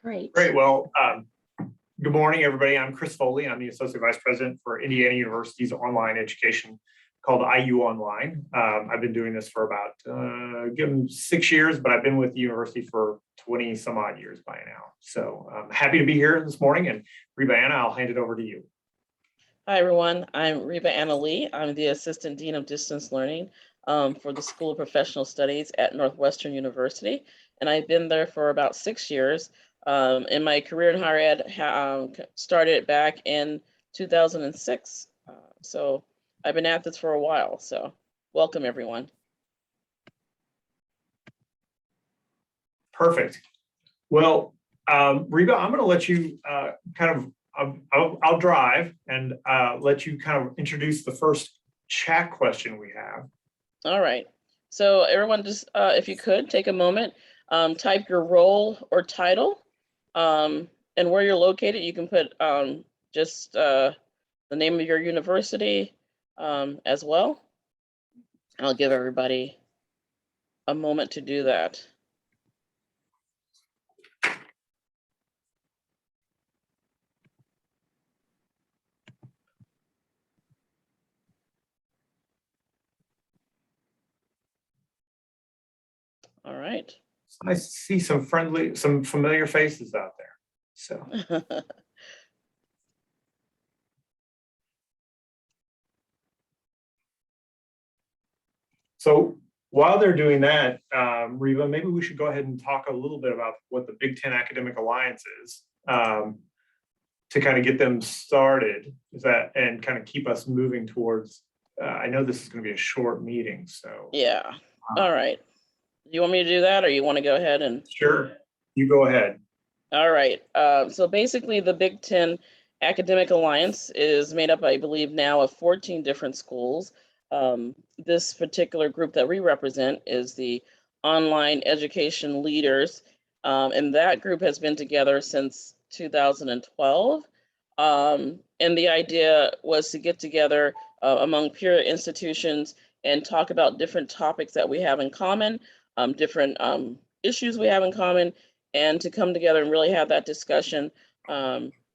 Great. Great. Well, good morning, everybody. I'm Chris Foley. I'm the Associate Vice President for Indiana University's online education called IU Online. I've been doing this for about 6 years, but I've been with the university for 20 some odd years by now. So I'm happy to be here this morning. And Reba-Anna, I'll hand it over to you. Hi, everyone. I'm Reba-Anna Lee. I'm the Assistant Dean of Distance Learning for the School of Professional Studies at Northwestern University. And I've been there for about 6 years. In my career in higher ed, started back in 2006. So I've been at this for a while. So welcome, everyone. Perfect. Well, Reba, I'm going to let you I'll drive and let you kind of introduce the first chat question we have. All right. So everyone, just if you could take a moment, type your role or title and where you're located. You can put just the name of your university as well. I'll give everybody a moment to do that. All right. It's nice to see some familiar faces out there. So. So while they're doing that, Reba, maybe we should go ahead and talk a little bit about what the Big Ten Academic Alliance is to kind of get them started. And kind of keep us moving towards. I know this is going to be a short meeting, so. Yeah. All right. You want me to do that, or you want to go ahead and? Sure. You go ahead. All right. So basically, the Big Ten Academic Alliance is made up, I believe, now of 14 different schools. This particular group that we represent is the Online Education Leaders, and that group has been together since 2012. And the idea was to get together among peer institutions and talk about different topics that we have in common, different issues we have in common, and to come together and really have that discussion.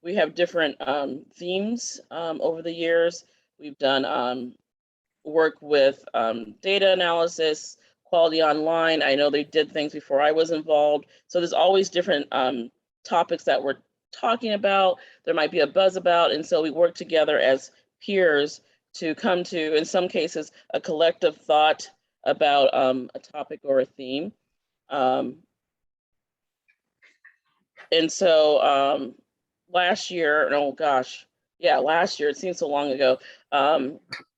We have different themes over the years. We've done work with data analysis, quality online. I know they did things before I was involved. So there's always different topics that we're talking about. There might be a buzz about. And so we work together as peers to come to, in some cases, a collective thought about a topic or a theme. And so last year, last year, it seems so long ago,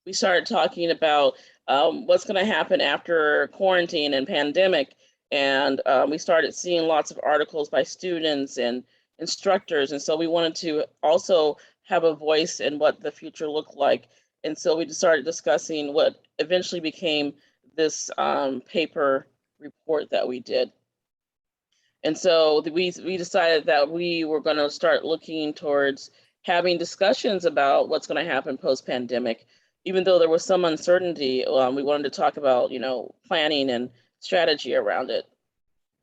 we started talking about what's going to happen after quarantine and pandemic. And we started seeing lots of articles by students and instructors. And so we wanted to also have a voice in what the future looked like. And so we just started discussing what eventually became this paper report that we did. And so we decided that we were going to start looking towards having discussions about what's going to happen post-pandemic. Even though there was some uncertainty, we wanted to talk about, planning and strategy around it.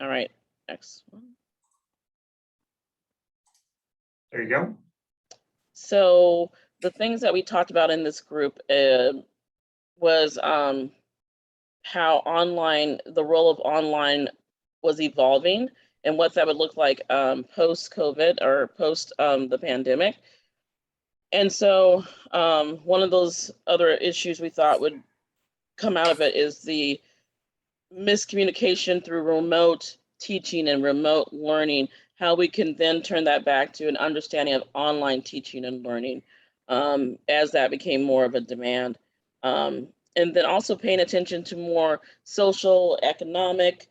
All right, next one. There you go. So the things that we talked about in this group was how the role of online was evolving and what that would look like post-COVID or post the pandemic. And so one of those other issues we thought would come out of it is the miscommunication through remote teaching and remote learning, how we can then turn that back to an understanding of online teaching and learning as that became more of a demand. And then also paying attention to more social, economic,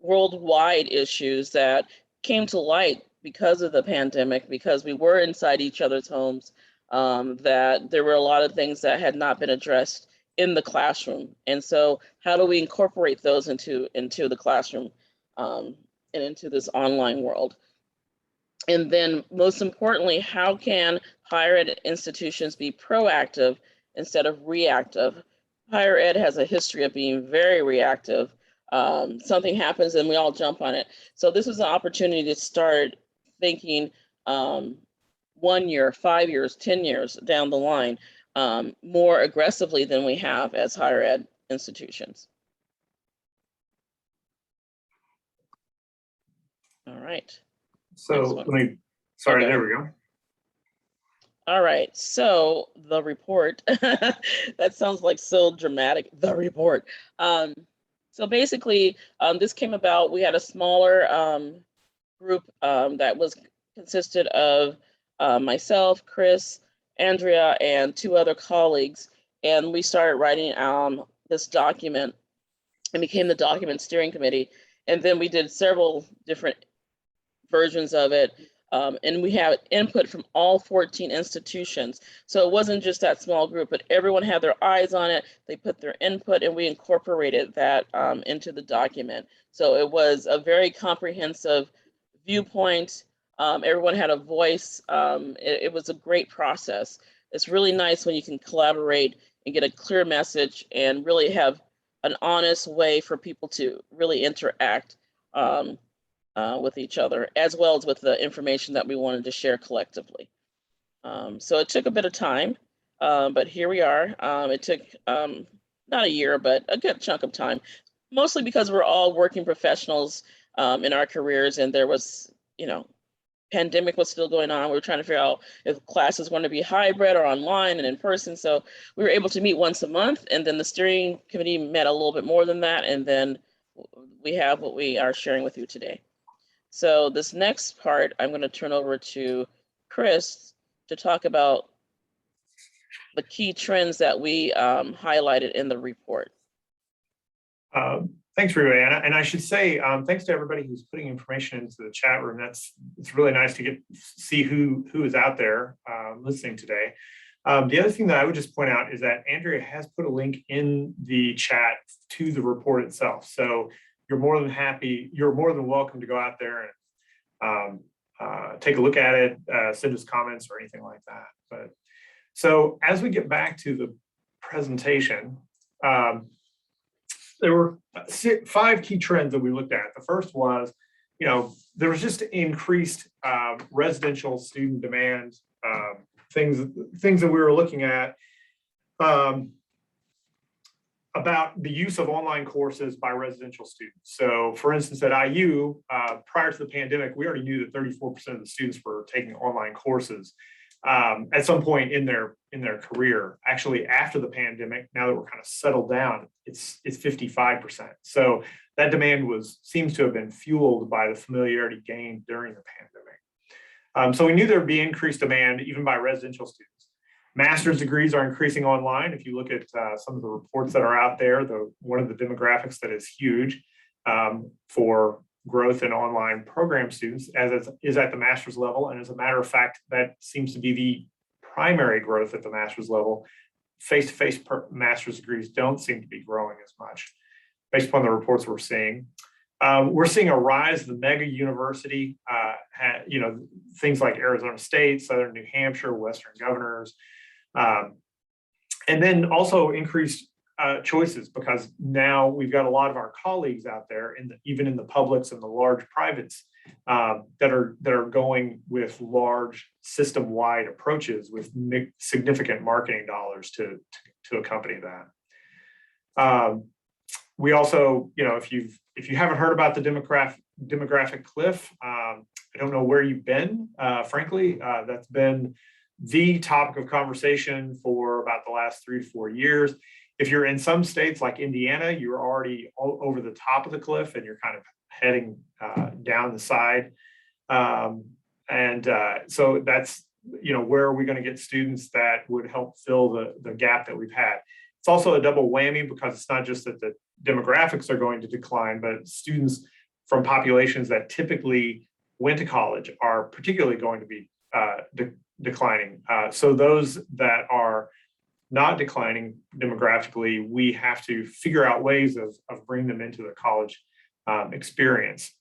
worldwide issues that came to light because of the pandemic, because we were inside each other's homes, that there were a lot of things that had not been addressed in the classroom. And so how do we incorporate those into the classroom and into this online world? And then most importantly, how can higher ed institutions be proactive instead of reactive? Higher ed has a history of being very reactive. something happens and we all jump on it. So this was an opportunity to start thinking 1 year, 5 years, 10 years down the line, more aggressively than we have as higher ed institutions. All right. So sorry, there we go. All right, so the report, that sounds like so dramatic, the report. So basically, this came about, we had a smaller group that consisted of myself, Chris, Andrea, and 2 other colleagues, and we started writing this document and became the document steering committee. And then we did several different versions of it. And we have input from all 14 institutions. So it wasn't just that small group, but everyone had their eyes on it. They put their input and we incorporated that into the document. So it was a very comprehensive viewpoint. Everyone had a voice. It was a great process. It's really nice when you can collaborate and get a clear message and really have an honest way for people to really interact with each other, as well as with the information that we wanted to share collectively. So it took a bit of time, but here we are. It took not a year, but a good chunk of time, mostly because we're all working professionals in our careers, and there was, pandemic was still going on. We were trying to figure out if classes want to be hybrid or online and in person. So we were able to meet once a month, and then the steering committee met a little bit more than that, and then we have what we are sharing with you today. So this next part, I'm going to turn over to Chris to talk about the key trends that we highlighted in the report. Thanks, Reba-Anna. And I should say, thanks to everybody who's putting information into the chat room. It's really nice to see who is out there listening today. The other thing that I would just point out is that Andrea has put a link in the chat to the report itself. So you're more than welcome to go out there and take a look at it, send us comments or anything like that. But so as we get back to the presentation, there were 5 key trends that we looked at. The first was, there was just increased residential student demand, things that we were looking at. About the use of online courses by residential students. So for instance, at IU, prior to the pandemic, we already knew that 34% of the students were taking online courses at some point in their career. Actually, after the pandemic, now that we're kind of settled down, it's 55%. So that demand seems to have been fueled by the familiarity gained during the pandemic. So we knew there would be increased demand even by residential students. Master's degrees are increasing online. If you look at some of the reports that are out there, one of the demographics that is huge for growth in online program students is at the master's level. And as a matter of fact, that seems to be the primary growth at the master's level. Face-to-face master's degrees don't seem to be growing as much based upon the reports we're seeing. We're seeing a rise of the mega university, things like Arizona State, Southern New Hampshire, Western Governors, and then also increased choices, because now we've got a lot of our colleagues out there, even in the publics and the large privates, that are going with large system-wide approaches with significant marketing dollars to accompany that. We also, if you haven't heard about the demographic cliff, I don't know where you've been, frankly. That's been the topic of conversation for about the last 3 to 4 years. If you're in some states like Indiana, you're already over the top of the cliff and you're kind of heading down the side. So that's, where are we going to get students that would help fill the gap that we've had? It's also a double whammy, because it's not just that the demographics are going to decline, but students from populations that typically went to college are particularly going to be declining. So those that are not declining demographically, we have to figure out ways of bringing them into the college experience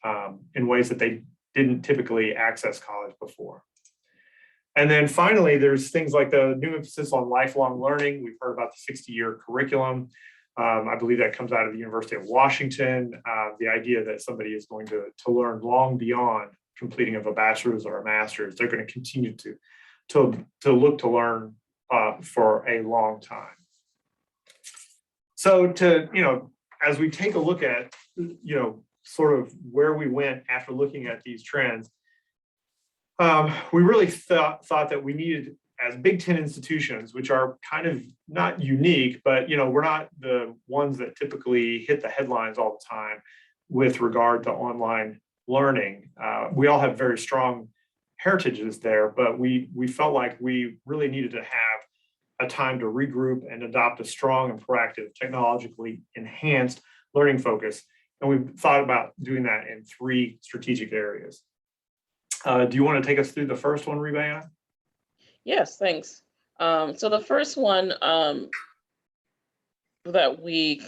in ways that they didn't typically access college before. And then finally, there's things like the new emphasis on lifelong learning. We've heard about the 60-year curriculum. I believe that comes out of the University of Washington. The idea that somebody is going to learn long beyond completing of a bachelor's or a master's. They're going to continue to look to learn for a long time. So as we take a look at, sort of where we went after looking at these trends, we really thought that we needed, as Big Ten institutions, which are kind of not unique, but we're not the ones that typically hit the headlines all the time with regard to online learning. We all have very strong heritages there, but we felt like we really needed to have a time to regroup and adopt a strong and proactive, technologically enhanced learning focus. And we've thought about doing that in 3 strategic areas. Do you want to take us through the first one, Reba-Anna? Yes, thanks. So the first one that we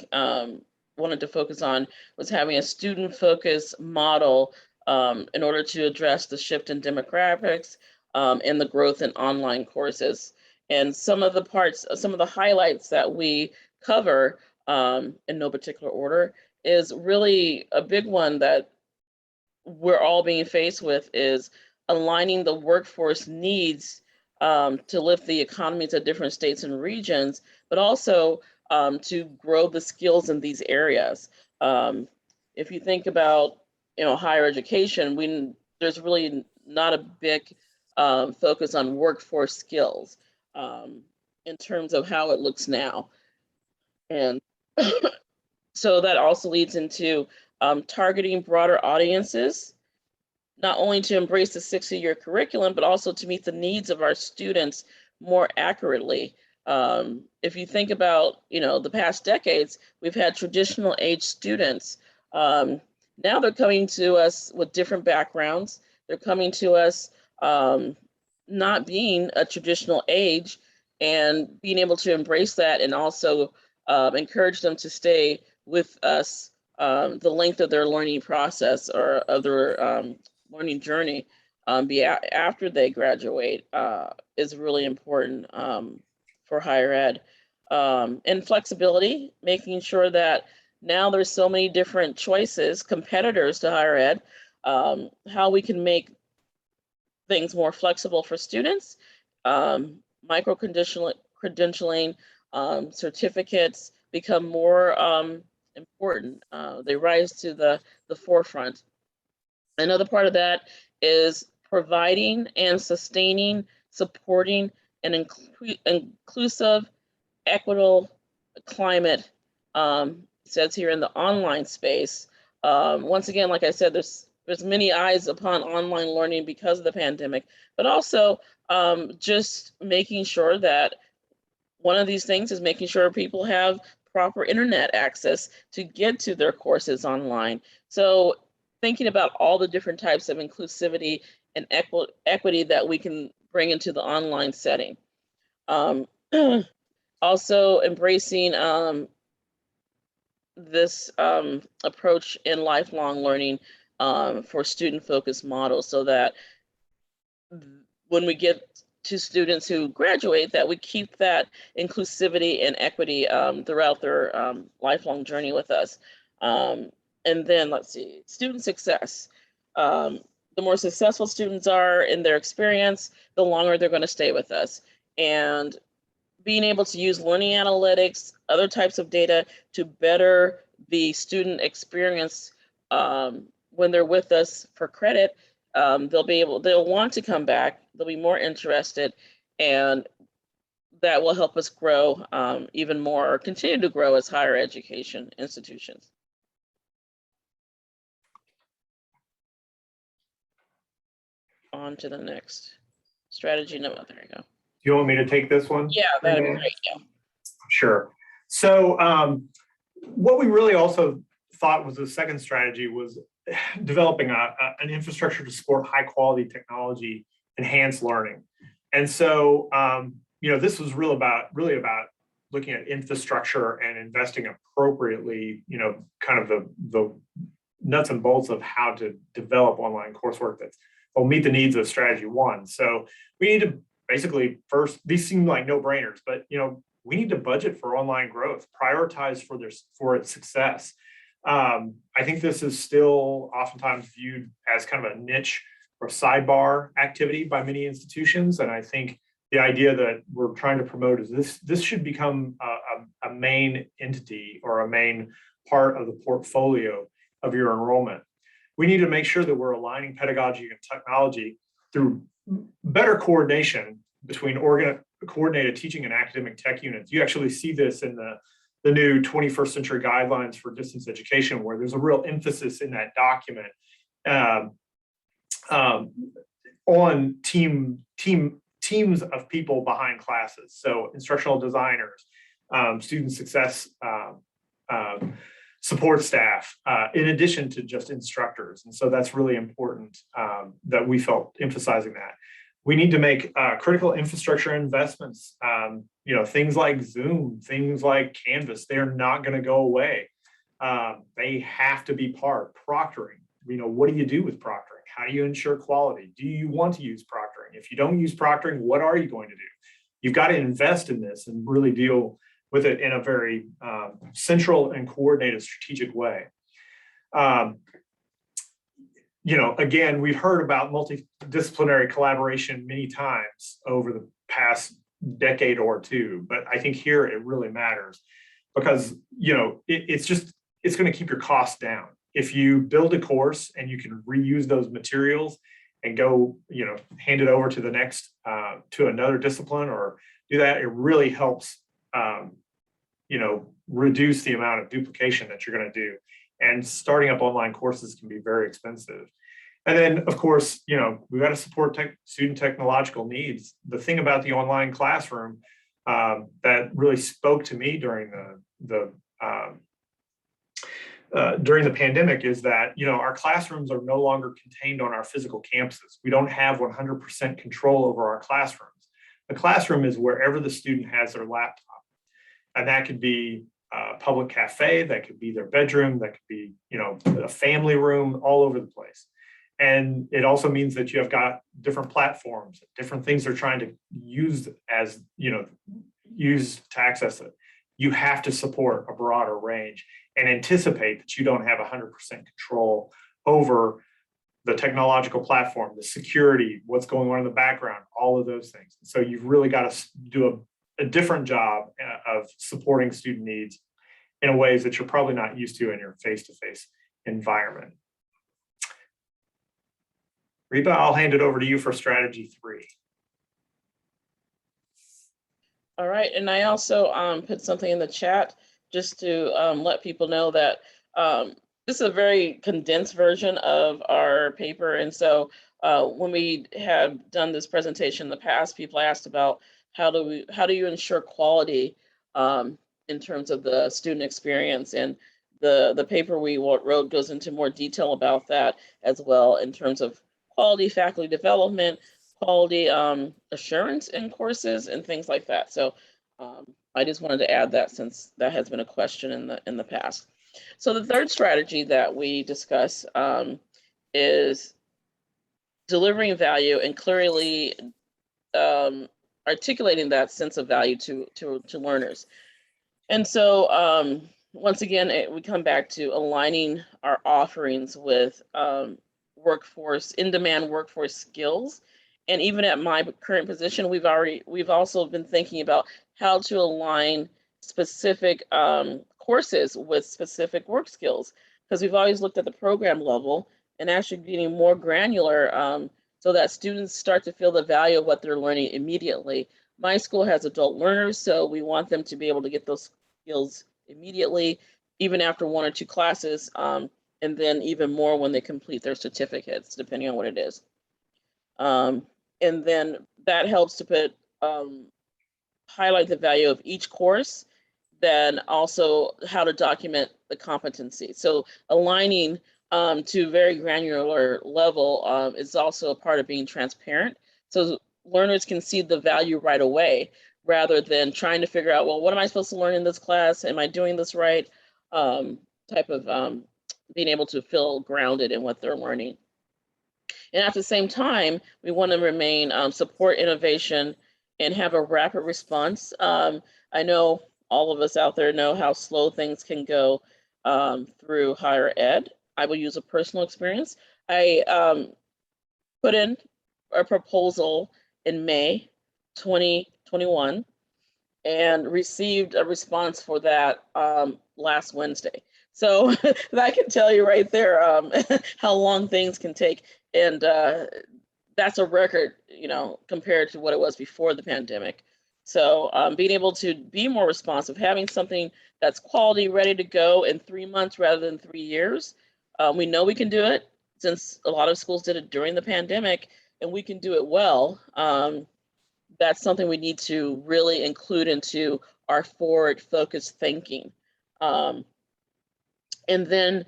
wanted to focus on was having a student-focused model in order to address the shift in demographics and the growth in online courses. And some of the highlights that we cover in no particular order is really a big one that we're all being faced with is aligning the workforce needs to lift the economies of different states and regions, but also to grow the skills in these areas. If you think about higher education, there's really not a big focus on workforce skills in terms of how it looks now. And so that also leads into targeting broader audiences, not only to embrace the 60-year curriculum, but also to meet the needs of our students more accurately. If you think about, the past decades, we've had traditional age students. Now they're coming to us with different backgrounds. They're coming to us not being a traditional age and being able to embrace that and also encourage them to stay with us the length of their learning process or of their learning journey after they graduate is really important for higher ed. And flexibility, making sure that now there's so many different choices, competitors to higher ed, how we can make things more flexible for students, micro-credentialing, certificates become more important. They rise to the forefront. Another part of that is providing and sustaining, supporting an inclusive, equitable climate, says here in the online space. Once again, like I said, there's many eyes upon online learning because of the pandemic, but also just making sure that one of these things is making sure people have proper internet access to get to their courses online. So thinking about all the different types of inclusivity and equity that we can bring into the online setting. Also embracing this approach in lifelong learning for student-focused models, so that when we get to students who graduate, that we keep that inclusivity and equity throughout their lifelong journey with us. And then let's see, student success. The more successful students are in their experience, the longer they're going to stay with us. And being able to use learning analytics, other types of data to better the student experience when they're with us for credit, they'll want to come back, they'll be more interested, and that will help us grow even more, or continue to grow as higher education institutions. On to the next strategy. No, there you go. Do you want me to take this one? Yeah, that'd be great. Yeah. Sure. So what we really also thought was the second strategy was developing an infrastructure to support high quality technology enhanced learning. And so this was really about looking at infrastructure and investing appropriately, kind of the nuts and bolts of how to develop online coursework that will meet the needs of strategy 1. So we need to basically first, these seem like no-brainers, but we need to budget for online growth, prioritize for its success. I think this is still oftentimes viewed as kind of a niche or sidebar activity by many institutions. And I think the idea that we're trying to promote is this should become a main entity or a main part of the portfolio of your enrollment. We need to make sure that we're aligning pedagogy and technology through better coordination between coordinated teaching and academic tech units. You actually see this in the new 21st century guidelines for distance education, where there's a real emphasis in that document on teams of people behind classes. So instructional designers, student success support staff, in addition to just instructors. And so that's really important that we felt emphasizing that. We need to make critical infrastructure investments, things like Zoom, things like Canvas, they're not going to go away. They have to be part. Proctoring, what do you do with proctoring? How do you ensure quality? Do you want to use proctoring? If you don't use proctoring, what are you going to do? You've got to invest in this and really deal with it in a very central and coordinated strategic way. Again, we've heard about multidisciplinary collaboration many times over the past decade or two, but I think here it really matters because, it's going to keep your costs down. If you build a course and you can reuse those materials and go, hand it over to the next, to another discipline or do that, it really helps, reduce the amount of duplication that you're going to do. And starting up online courses can be very expensive. And then, of course, we've got to support student technological needs. The thing about the online classroom that really spoke to me during the pandemic is that, our classrooms are no longer contained on our physical campuses. We don't have 100% control over our classrooms. The classroom is wherever the student has their laptop. And that could be a public cafe, that could be their bedroom, that could be, a family room, all over the place. And it also means that you have got different platforms, different things they're trying to use use to access it. You have to support a broader range and anticipate that you don't have 100% control over the technological platform, the security, what's going on in the background, all of those things. So you've really got to do a different job of supporting student needs in ways that you're probably not used to in your face-to-face environment. Reba, I'll hand it over to you for strategy 3. All right, and I also put something in the chat just to let people know that this is a very condensed version of our paper. And so when we have done this presentation in the past, people asked about how do you ensure quality in terms of the student experience, and the paper we wrote goes into more detail about that as well in terms of quality faculty development, quality assurance in courses, and things like that. So I just wanted to add that since that has been a question in the past. So the third strategy that we discuss is delivering value and clearly articulating that sense of value to learners. And so once again, we come back to aligning our offerings with in-demand workforce skills. And even at my current position, we've also been thinking about how to align specific courses with specific work skills, because we've always looked at the program level and actually getting more granular so that students start to feel the value of what they're learning immediately. My school has adult learners, so we want them to be able to get those skills immediately, even after 1 or 2 classes, and then even more when they complete their certificates, depending on what it is. And then that helps to highlight the value of each course, then also how to document the competency. So aligning to very granular level is also a part of being transparent. So learners can see the value right away, rather than trying to figure out, well, what am I supposed to learn in this class? Am I doing this right? Type of being able to feel grounded in what they're learning. And at the same time, we want to remain support innovation and have a rapid response. I know all of us out there know how slow things can go through higher ed. I will use a personal experience. I put in a proposal in May 2021 and received a response for that last Wednesday. So I can tell you right there how long things can take. And that's a record, compared to what it was before the pandemic. So being able to be more responsive, having something that's quality, ready to go in 3 months rather than 3 years. We know we can do it since a lot of schools did it during the pandemic, and we can do it well. That's something we need to really include into our forward focused thinking. And then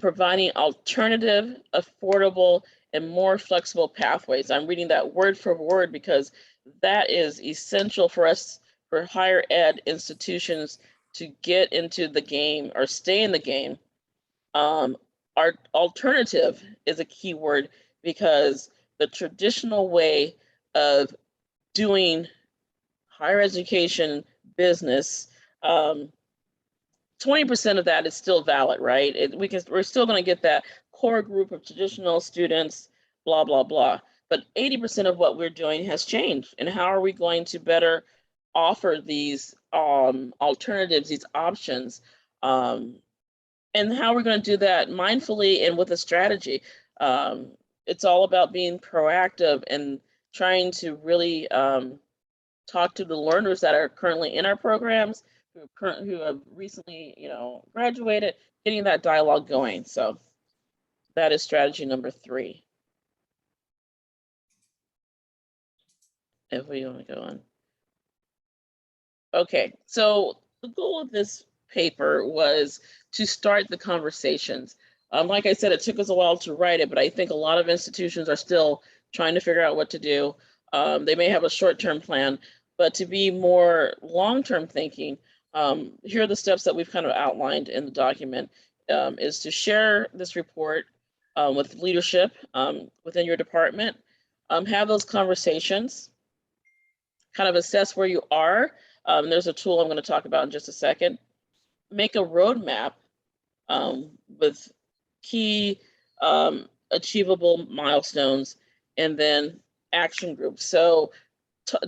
providing alternative, affordable, and more flexible pathways. I'm reading that word for word because that is essential for us, for higher ed institutions to get into the game or stay in the game. Our alternative is a key word because the traditional way of doing higher education business, 20% of that is still valid, right? We're still going to get that core group of traditional students, blah, blah, blah. But 80% of what we're doing has changed. And how are we going to better offer these alternatives, these options? And how we're going to do that mindfully and with a strategy. It's all about being proactive and trying to really talk to the learners that are currently in our programs, who have recently, graduated, getting that dialogue going. So that is strategy number 3. If we want to go on. Okay, so the goal of this paper was to start the conversations. Like I said, it took us a while to write it, but I think a lot of institutions are still trying to figure out what to do. They may have a short-term plan, but to be more long-term thinking, here are the steps that we've kind of outlined in the document, is to share this report with leadership within your department, have those conversations, kind of assess where you are. There's a tool I'm going to talk about in just a second. Make a roadmap with key achievable milestones, and then action groups. So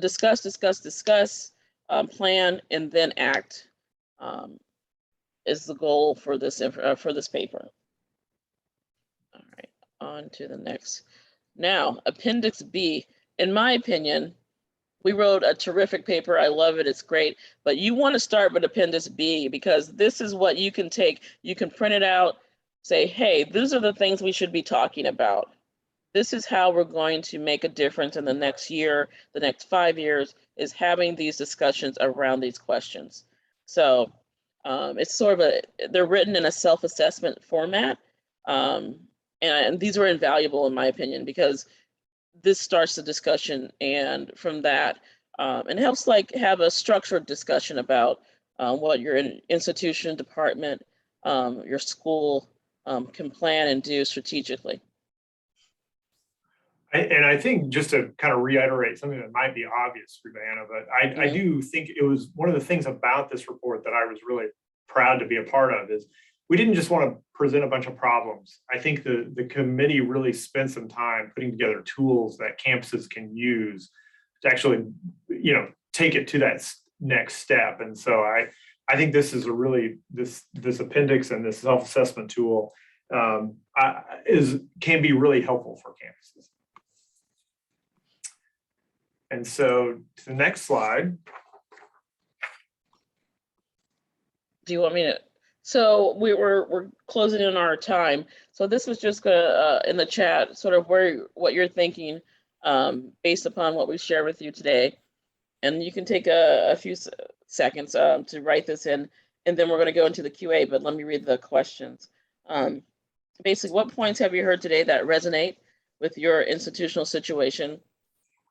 discuss, plan, and then act is the goal for this paper. All right, on to the next. Now, Appendix B. In my opinion, we wrote a terrific paper. I love it. It's great. But you want to start with Appendix B because this is what you can take. You can print it out, say, hey, these are the things we should be talking about. This is how we're going to make a difference in the next year, the next 5 years, is having these discussions around these questions. So it's sort of they're written in a self-assessment format. And these are invaluable in my opinion, because this starts the discussion, and from that, it helps have a structured discussion about what your institution, department, your school can plan and do strategically. And I think just to kind of reiterate something that might be obvious, Reba-Anna, but I do think it was one of the things about this report that I was really proud to be a part of is we didn't just want to present a bunch of problems. I think the committee really spent some time putting together tools that campuses can use to actually, take it to that next step. And so I think this is a really, this appendix and this self-assessment tool can be really helpful for campuses. And so to the next slide. Do you want me to? So we're closing in our time. So this was just in the chat, sort of what you're thinking based upon what we share with you today. And you can take a few seconds to write this in, and then we're going to go into the QA, but let me read the questions. Basically, what points have you heard today that resonate with your institutional situation?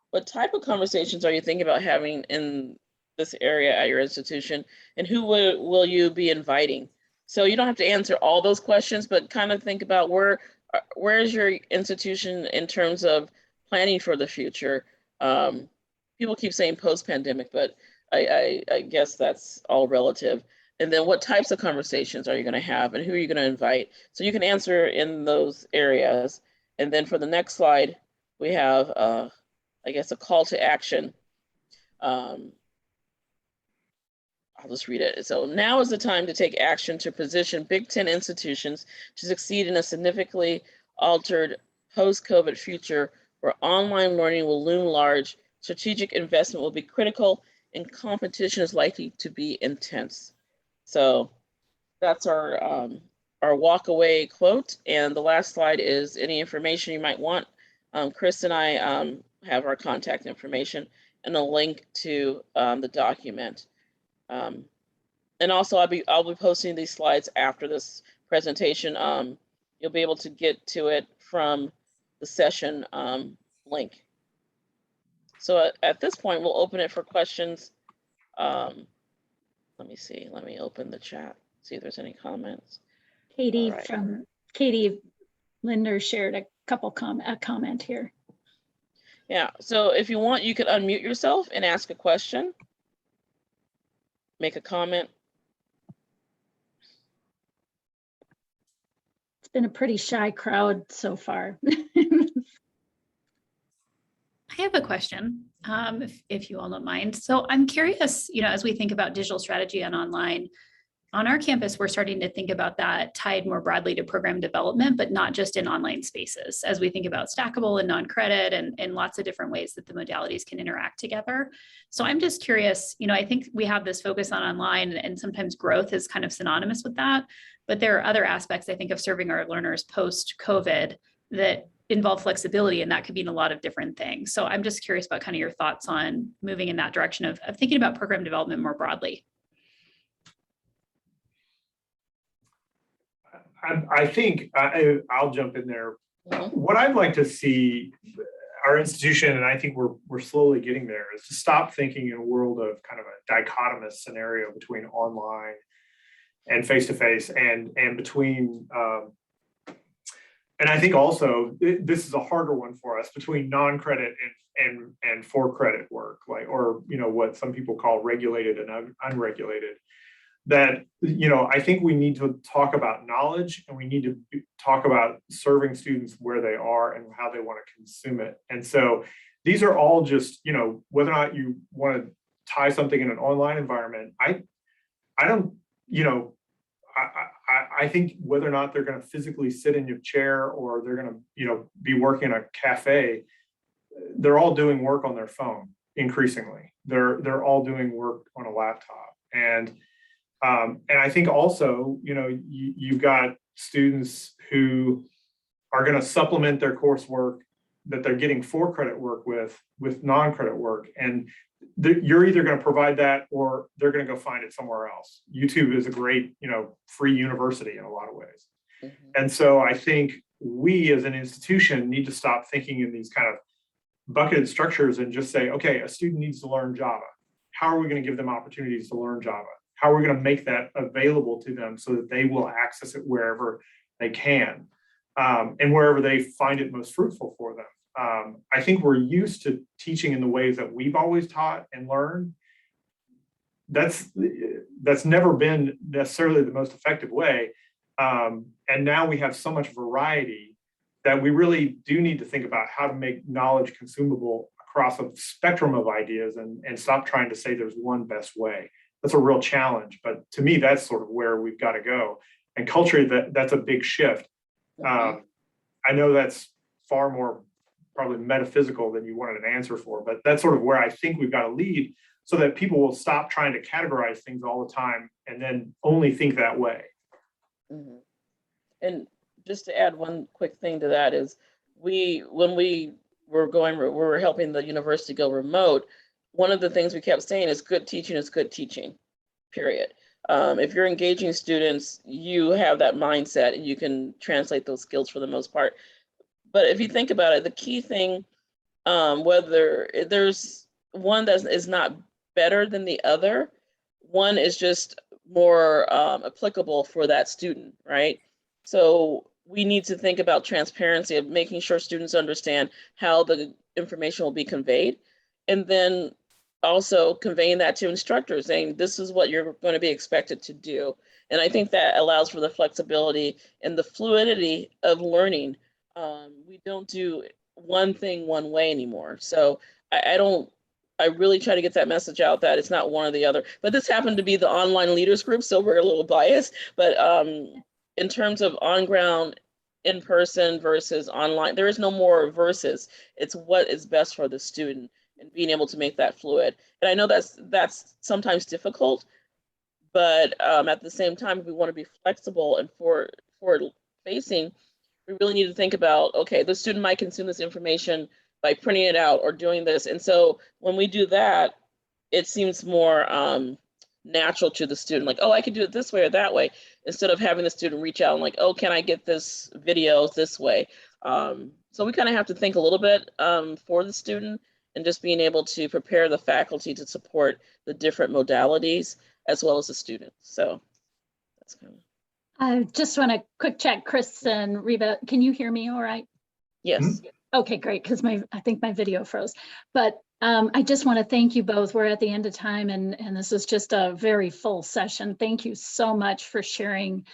What type of conversations are you thinking about having in this area at your institution, and who will you be inviting? So you don't have to answer all those questions, but kind of think about where is your institution in terms of planning for the future? people keep saying post-pandemic, but I guess that's all relative. And then what types of conversations are you going to have and who are you going to invite? So you can answer in those areas. And then for the next slide, we have, I guess, a call to action. I'll just read it. So now is the time to take action to position Big Ten institutions to succeed in a significantly altered post-COVID future where online learning will loom large, strategic investment will be critical, and competition is likely to be intense. So that's our walk away quote. And the last slide is any information you might want. Chris and I have our contact information and a link to the document. And also I'll be posting these slides after this presentation. You'll be able to get to it from the session link. So at this point, we'll open it for questions. Let me see, let me open the chat, see if there's any comments. Katie Right. from Katie Linder shared a comment here. Yeah, so if you want, you can unmute yourself and ask a question, make a comment. It's been a pretty shy crowd so far. I have a question, if you all don't mind. So I'm curious, as we think about digital strategy and online, on our campus, we're starting to think about that tied more broadly to program development, but not just in online spaces, as we think about stackable and non-credit and lots of different ways that the modalities can interact together. So I'm just curious, I think we have this focus on online and sometimes growth is kind of synonymous with that, but there are other aspects, I think, of serving our learners post-COVID that involve flexibility, and that could mean a lot of different things. So I'm just curious about kind of your thoughts on moving in that direction of thinking about program development more broadly. I think I'll jump in there. Mm-hmm. What I'd like to see our institution, and I think we're slowly getting there, is to stop thinking in a world of kind of a dichotomous scenario between online and face-to-face and between and I think also this is a harder one for us between non-credit and for-credit work, like, or what some people call regulated and unregulated. That I think we need to talk about knowledge, and we need to talk about serving students where they are and how they want to consume it. And so these are all just whether or not you want to tie something in an online environment. I don't I think whether or not they're going to physically sit in your chair or they're going to, be working in a cafe, they're all doing work on their phone. Increasingly, they're all doing work on a laptop, and I think also, you've got students who are going to supplement their coursework that they're getting for-credit work with non-credit work, and you're either going to provide that or they're going to go find it somewhere else. YouTube is a great, free university in a lot of ways. Mm-hmm. And so I think we as an institution need to stop thinking in these kind of bucketed structures and just say, okay, a student needs to learn Java. How are we going to give them opportunities to learn Java? How are we going to make that available to them so that they will access it wherever they can and wherever they find it most fruitful for them? I think we're used to teaching in the ways that we've always taught and learned. That's never been necessarily the most effective way. And now we have so much variety that we really do need to think about how to make knowledge consumable across a spectrum of ideas and stop trying to say there's one best way. That's a real challenge. But to me, that's sort of where we've got to go. And culturally, that's a big shift. Mm-hmm. I know that's far more probably metaphysical than you wanted an answer for, but that's sort of where I think we've got to lead so that people will stop trying to categorize things all the time and then only think that way. Mm-hmm. And just to add one quick thing to that is when we were helping the university go remote, one of the things we kept saying is good teaching is good teaching, period. If you're engaging students, you have that mindset and you can translate those skills for the most part. But if you think about it, the key thing, whether there's one that is not better than the other, one is just more applicable for that student, right? So we need to think about transparency of making sure students understand how the information will be conveyed. and then also conveying that to instructors, saying this is what you're going to be expected to do. And I think that allows for the flexibility and the fluidity of learning. We don't do one thing one way anymore. So I really try to get that message out that it's not one or the other. But this happened to be the online leaders group, so we're a little biased. But in terms of on ground, in person versus online, there is no more versus. It's what is best for the student and being able to make that fluid. And I know that's sometimes difficult, but at the same time, if we want to be flexible and forward facing, we really need to think about, okay, the student might consume this information by printing it out or doing this. And so when we do that, it seems more natural to the student, like, oh, I could do it this way or that way, instead of having the student reach out and like, oh, can I get this video this way? So we kind of have to think a little bit for the student, and just being able to prepare the faculty to support the different modalities as well as the students. So that's kind of. I just want to quick check, Chris and Reba, can you hear me all right? Yes. Okay, great, because I think my video froze. But I just want to thank you both. We're at the end of time, and this is just a very full session. Thank you so much for sharing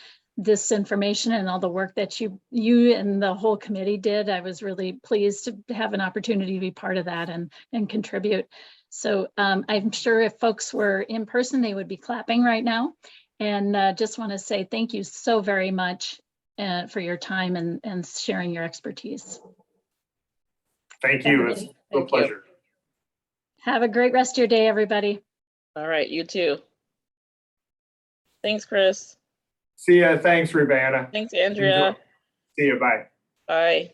this information and all the work that you and the whole committee did. I was really pleased to have an opportunity to be part of that and contribute. So I'm sure if folks were in person, they would be clapping right now. And just want to say thank you so very much for your time and sharing your expertise. Thank you. It's a pleasure. Have a great rest of your day, everybody. All right, you too. Thanks, Chris. See ya. Thanks, Reba-Anna. Thanks, Andrea. See you. Bye. Bye.